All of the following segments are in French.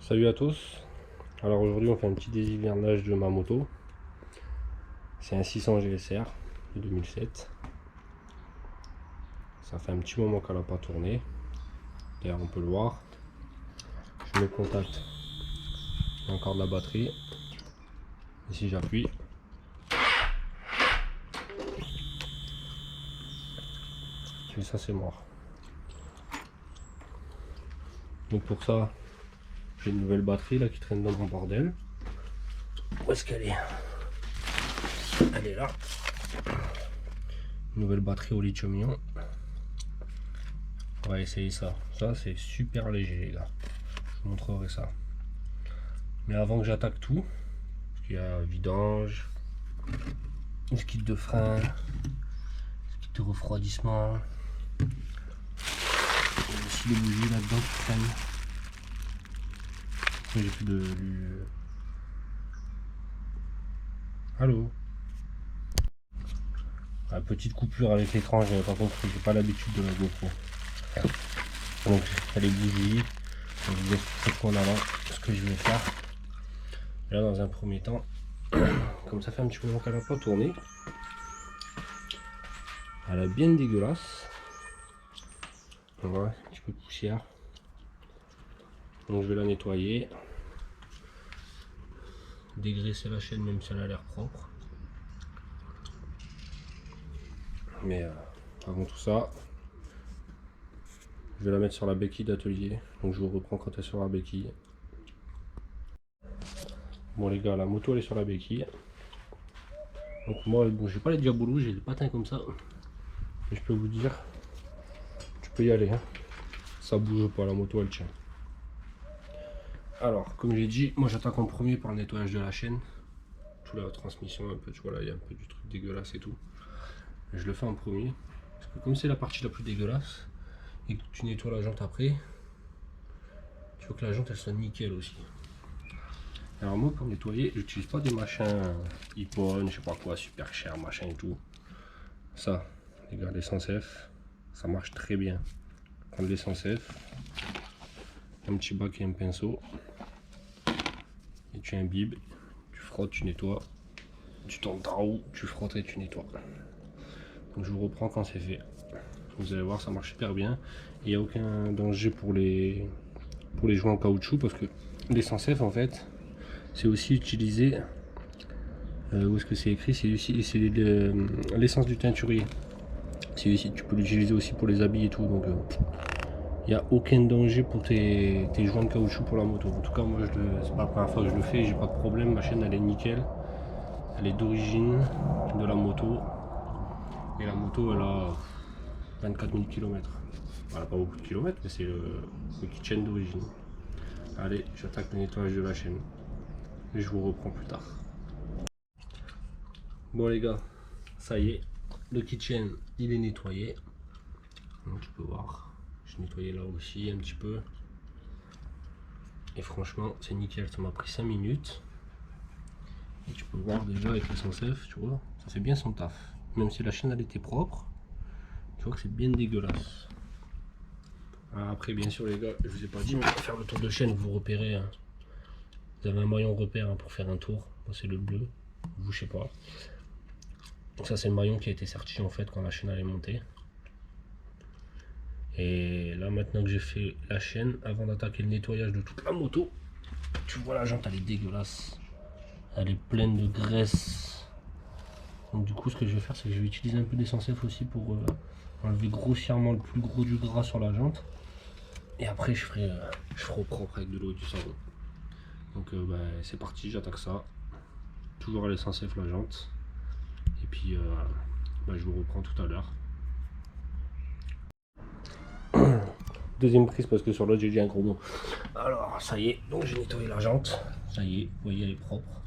Salut à tous. Alors aujourd'hui on fait un petit déshivernage de ma moto. C'est un 600 GSR de 2007. Ça fait un petit moment qu'elle n'a pas tourné. D'ailleurs on peut le voir. Je mets le contact. Il y a encore de la batterie. Et si j'appuie, et ça c'est mort. Donc pour ça, j'ai une nouvelle batterie là qui traîne dans mon bordel. Où est-ce qu'elle est? Elle est là. Une nouvelle batterie au lithium-ion. On va essayer ça. Ça c'est super léger les gars. Je vous montrerai ça. Mais avant que j'attaque tout, parce qu'il y a vidange, le kit de frein, le kit de refroidissement. Il y a aussi des bougies là-dedans qui traînent. J'ai plus de... Allô? Ah, petite coupure avec l'écran, j'avais pas compris, j'ai pas l'habitude de la GoPro. Donc il y a les bougies, je vais vous expliquer ce qu'on a là, ce que je vais faire. Et là dans un premier temps, comme ça fait un petit moment qu'elle n'a pas tourné, elle est bien dégueulasse. On voit un petit peu de poussière. Donc je vais la nettoyer. Dégraisser la chaîne même si elle a l'air propre. Mais avant tout ça, je vais la mettre sur la béquille d'atelier. Donc je vous reprends quand elle est sur la béquille. Bon les gars, la moto elle est sur la béquille. Donc moi, bon, j'ai pas les diabolos, j'ai des patins comme ça. Mais je peux vous dire, tu peux y aller. Hein. Ça bouge pas, la moto elle tient. Alors, comme j'ai dit, moi j'attaque en premier par le nettoyage de la chaîne. Toute la transmission un peu, tu vois là, il y a un peu du truc dégueulasse et tout. Je le fais en premier. Parce que comme c'est la partie la plus dégueulasse, et que tu nettoies la jante après, tu veux que la jante elle soit nickel aussi. Alors moi pour nettoyer, j'utilise pas des machins Ippon, je sais pas quoi, super cher, machin et tout. Ça, les gars, l'essence F, ça marche très bien. Prendre l'essence F, un petit bac et un pinceau, et tu imbibes, tu frottes, tu nettoies, tu tournes ta roue, tu frottes et tu nettoies. Donc je vous reprends quand c'est fait. Vous allez voir, ça marche super bien. Il n'y a aucun danger pour les joints en caoutchouc parce que l'essence F en fait, c'est aussi utilisé. Où est-ce que c'est écrit? C'est l'essence du teinturier. Tu peux l'utiliser aussi pour les habits et tout. Donc il n'y a aucun danger pour tes joints de caoutchouc pour la moto. En tout cas, moi, c'est pas la première fois que je le fais. J'ai pas de problème. Ma chaîne, elle est nickel. Elle est d'origine de la moto. Et la moto, elle a 24 000 km. Elle n'a pas beaucoup de kilomètres, mais c'est le keychain d'origine. Allez, j'attaque le nettoyage de la chaîne. Et je vous reprends plus tard. Bon les gars, ça y est, le keychain il est nettoyé. Donc tu peux voir, j'ai nettoyé là aussi un petit peu. Et franchement c'est nickel, ça m'a pris 5 minutes. Et tu peux voir déjà avec l'essence F, tu vois, ça fait bien son taf. Même si la chaîne elle était propre, tu vois que c'est bien dégueulasse. Après bien sûr les gars, je vous ai pas dit, mais pour faire le tour de chaîne, vous repérez, hein. Vous avez un maillon repère hein, pour faire un tour. Moi c'est le bleu, vous je sais pas. Donc ça c'est le maillon qui a été certifié en fait quand la chaîne allait monter. Et là maintenant que j'ai fait la chaîne, avant d'attaquer le nettoyage de toute la moto, tu vois la jante elle est dégueulasse. Elle est pleine de graisse. Donc du coup ce que je vais faire c'est que je vais utiliser un peu d'essence F aussi pour enlever grossièrement le plus gros du gras sur la jante. Et après je ferai au propre avec de l'eau et du savon. Donc c'est parti, j'attaque ça. Toujours à l'essence F la jante. Et puis je vous reprends tout à l'heure. Deuxième prise parce que sur l'autre j'ai dit un gros mot. Alors ça y est, donc j'ai nettoyé la jante. Ça y est, vous voyez elle est propre.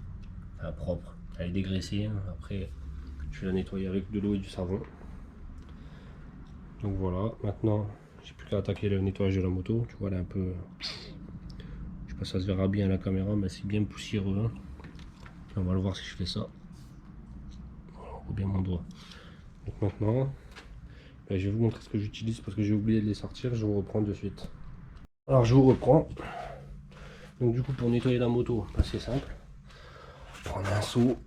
Enfin propre, elle est dégraissée. Après je vais la nettoyer avec de l'eau et du savon. Donc voilà, maintenant j'ai plus qu'à attaquer le nettoyage de la moto. Tu vois elle est un peu... Je sais pas si ça se verra bien à la caméra mais c'est bien poussiéreux. On va le voir si je fais ça. On voit bien mon doigt. Donc maintenant... je vais vous montrer ce que j'utilise parce que j'ai oublié de les sortir, je vous reprends de suite. Alors je vous reprends. Donc du coup pour nettoyer la moto, bah, c'est simple. Prendre un seau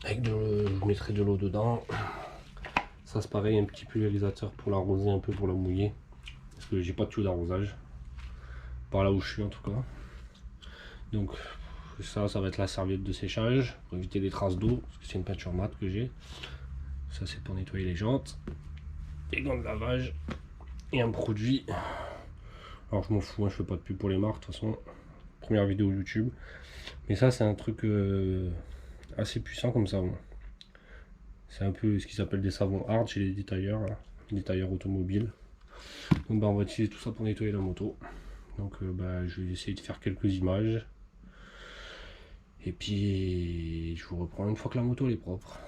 avec je mettrai de l'eau dedans. Ça c'est pareil, un petit pulvérisateur pour l'arroser un peu, pour la mouiller. Parce que j'ai pas de tuyau d'arrosage. Par là où je suis en tout cas. Donc ça va être la serviette de séchage pour éviter les traces d'eau. Parce que c'est une peinture mate que j'ai. Ça c'est pour nettoyer les jantes. Des gants de lavage. Et un produit. Alors je m'en fous, hein, je fais pas de pub pour les marques de toute façon. Première vidéo YouTube. Mais ça c'est un truc assez puissant comme savon. C'est un peu ce qui s'appelle des savons hard chez les détailleurs, là, détailleurs automobiles. Donc bah, on va utiliser tout ça pour nettoyer la moto. Donc bah, je vais essayer de faire quelques images. Et puis je vous reprends une fois que la moto elle est propre.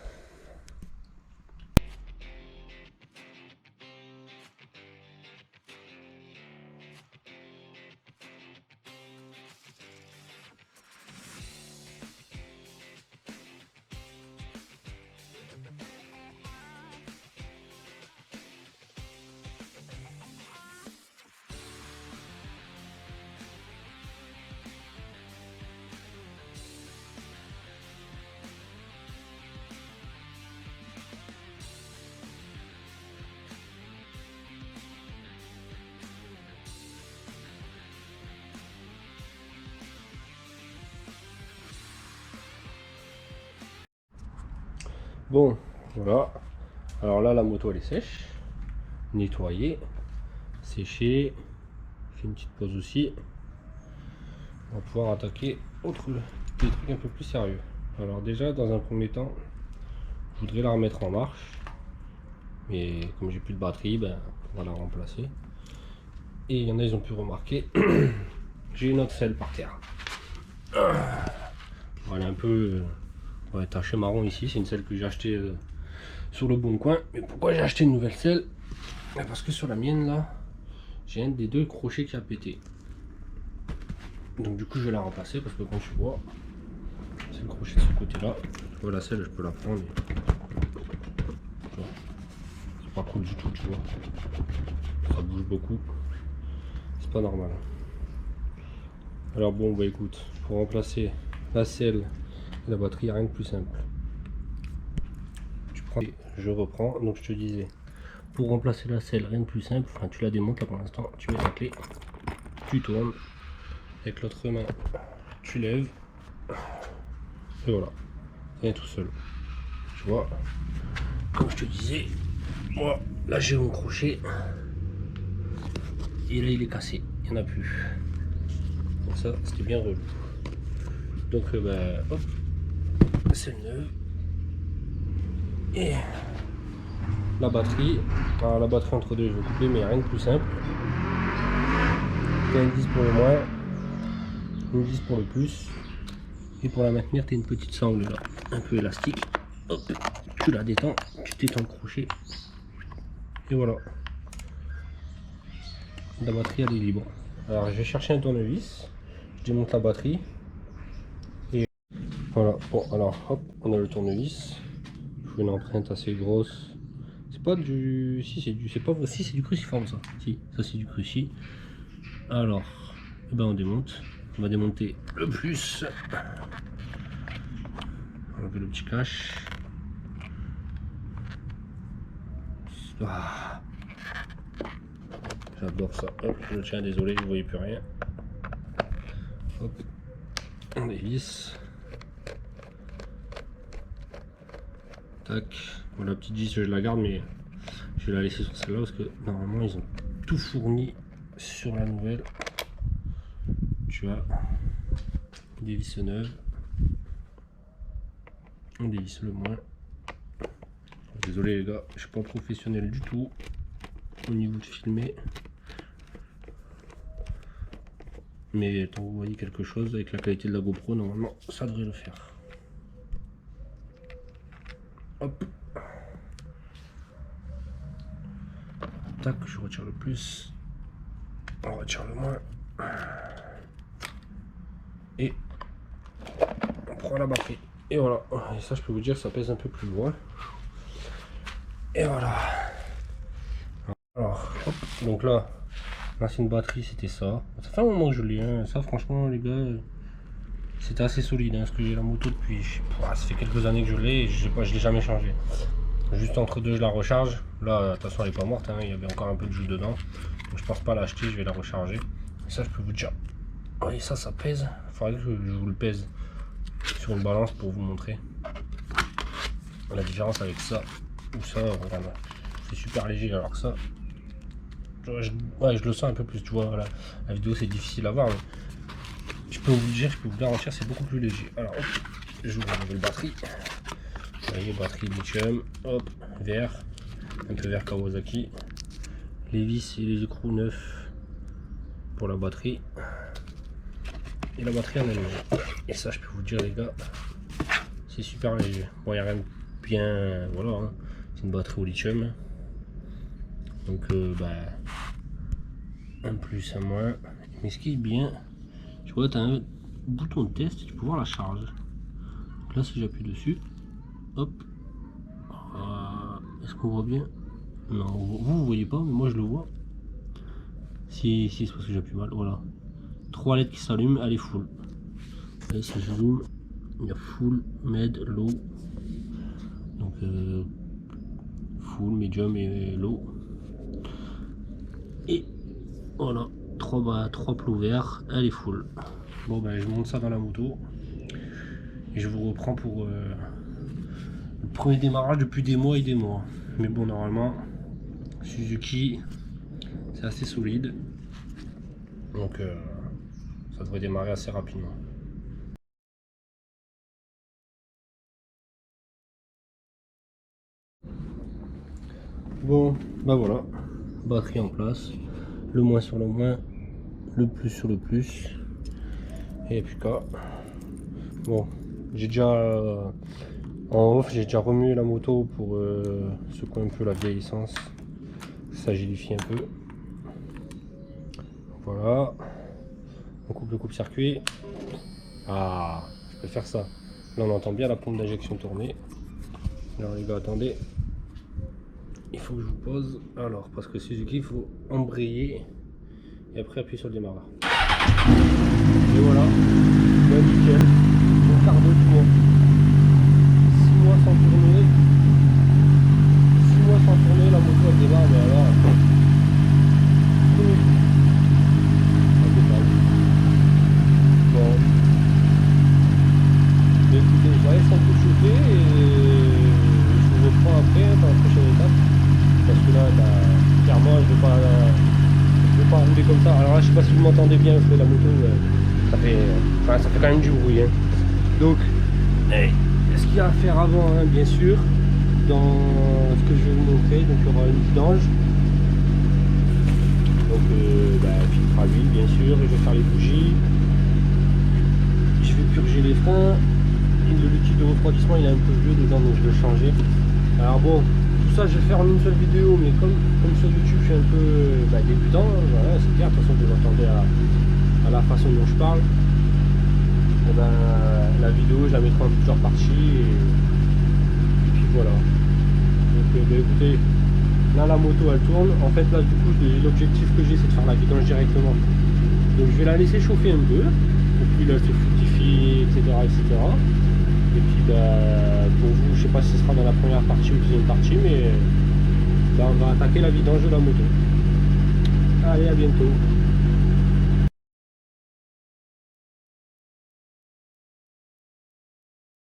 Bon, voilà. Alors là, la moto elle est sèche, nettoyée, séchée. Fait une petite pause aussi. On va pouvoir attaquer des trucs un peu plus sérieux. Alors déjà, dans un premier temps, je voudrais la remettre en marche. Mais comme j'ai plus de batterie, ben, on va la remplacer. Et il y en a, ils ont pu remarquer, j'ai une autre selle par terre. Elle est un peu tachée marron ici. C'est une selle que j'ai achetée sur le bon coin. Mais pourquoi j'ai acheté une nouvelle selle? Parce que sur la mienne là, j'ai un des deux crochets qui a pété. Donc du coup je vais la remplacer parce que quand tu vois, c'est le crochet de ce côté là. Tu vois la selle, je peux la prendre. C'est pas cool du tout, tu vois. Ça bouge beaucoup. C'est pas normal. Alors bon bah écoute, pour remplacer la selle et la batterie, rien de plus simple. Tu prends, je reprends, donc je te disais, pour remplacer la selle, rien de plus simple, enfin tu la démontes là pour l'instant, tu mets ta clé, tu tournes, avec l'autre main, tu lèves, et voilà, ça vient tout seul. Tu vois, comme je te disais, moi là j'ai mon crochet, et là il est cassé, il n'y en a plus. Donc ça, c'était bien relou. Donc bah, hop, c'est neuve. Et la batterie, alors la batterie entre deux je vais couper, mais rien de plus simple. Tu as une 10 pour le moins, une 10 pour le plus, et pour la maintenir tu as une petite sangle là, un peu élastique. Hop, tu la détends, tu détends le crochet, et voilà, la batterie elle est libre. Alors je vais chercher un tournevis, je démonte la batterie, et voilà. Bon alors hop, on a le tournevis, je fais une empreinte assez grosse. C'est pas du, si c'est du, c'est pas, si c'est du cruciforme ça, si ça c'est du cruci. Alors eh ben on démonte, on va démonter le plus, enlever le petit cache. Ah. J'adore ça. Hop, je le tiens, désolé, vous voyez plus rien. Hop, on dévisse. Tac. Bon, la petite vis, je la garde, mais je vais la laisser sur celle-là parce que normalement ils ont tout fourni sur la nouvelle. Tu as des vis neuves. On dévisse le moins. Désolé les gars, je suis pas professionnel du tout au niveau de filmer. Mais quand vous voyez quelque chose avec la qualité de la GoPro, normalement ça devrait le faire. Hop. Tac, je retire le plus. On retire le moins. Et on prend la batterie. Et voilà. Et ça, je peux vous dire, ça pèse un peu plus loin. Et voilà. Alors, hop. Donc là, L'ancienne batterie c'était ça. Ça fait un moment que je l'ai, hein. Ça franchement les gars, c'était assez solide, hein, parce que j'ai la moto depuis, ça fait quelques années que je l'ai et je l'ai jamais changé. Juste entre deux je la recharge. Là attention elle est pas morte, hein. Il y avait encore un peu de jus dedans. Donc je pense pas l'acheter, je vais la recharger. Et ça je peux vous dire, oui ça pèse. Il faudrait que je vous le pèse sur une balance pour vous montrer la différence avec ça ou ça. Regarde, c'est super léger alors que ça, je le sens un peu plus, tu vois. La vidéo c'est difficile à voir, mais je peux vous le dire, je peux vous garantir, c'est beaucoup plus léger. Alors hop, j'ouvre la nouvelle batterie. Vous voyez, batterie lithium, hop, vert, un peu vert Kawasaki. Les vis et les écrous neufs pour la batterie. Et la batterie en elle-même. Et ça, je peux vous dire, les gars, c'est super léger. Bon, il n'y a rien de bien. Voilà, hein. C'est une batterie au lithium. Donc, un plus, un moins. Mais ce qui est bien, tu vois, tu as un bouton de test et tu peux voir la charge. Donc là, si j'appuie dessus, hop, est-ce qu'on voit bien? Non, vous voyez pas, mais moi je le vois. Si c'est parce que j'appuie mal, voilà. 3 LED qui s'allument, elle est full. Et si je zoome, il y a full, med, low. Donc full, medium et low. Et voilà, 3 plots verts, elle est full. Bon ben je monte ça dans la moto. Et je vous reprends pour le premier démarrage depuis des mois et des mois. Mais bon, normalement, Suzuki, c'est assez solide. Donc ça devrait démarrer assez rapidement. Bon, bah voilà, batterie en place, le moins sur le moins, le plus sur le plus, et puis quoi. Bon, j'ai déjà en off, j'ai déjà remué la moto pour secouer un peu la vieille essence, ça agilifie un peu. Voilà, on coupe le coupe-circuit. Ah, je peux faire ça. Là on entend bien la pompe d'injection tourner. Alors les gars, attendez. Il faut que je vous pose. Alors, parce que Suzuki, il faut embrayer et après appuyer sur le démarreur. Et voilà, bien nickel. Mon quart de tour. 6 mois sans tourner. 6 mois sans tourner, la moto elle démarre, mais alors. Bon. Mais écoutez, je laisse un peu chauffer et je vous reprends après dans la prochaine étape. Parce que là, clairement, je ne vais pas rouler comme ça. Alors là, je sais pas si vous m'entendez bien, parce que la moto, ça fait quand même du bruit. Hein. Donc, ce qu'il y a à faire avant, hein, bien sûr, dans ce que je vais vous montrer, donc il y aura une vidange. Donc, filtre à huile, bien sûr, et je vais faire les bougies. Je vais purger les freins. Et le liquide de refroidissement, il est un peu vieux dedans, donc je vais le changer. Alors bon, tout ça je vais faire en une seule vidéo, mais comme sur YouTube je suis un peu débutant, hein, voilà, c'est clair, de toute façon vous entendez à la façon dont je parle. Et la vidéo je la mettrai en plusieurs parties et puis voilà. Donc écoutez, là la moto elle tourne, en fait là du coup l'objectif que j'ai c'est de faire la vidange directement. Donc je vais la laisser chauffer un peu, et puis là c'est fructifié, etc. Et puis pour vous, je sais pas si ce sera dans la première partie ou deuxième partie, mais on va attaquer la vidange de la moto. Allez, à bientôt.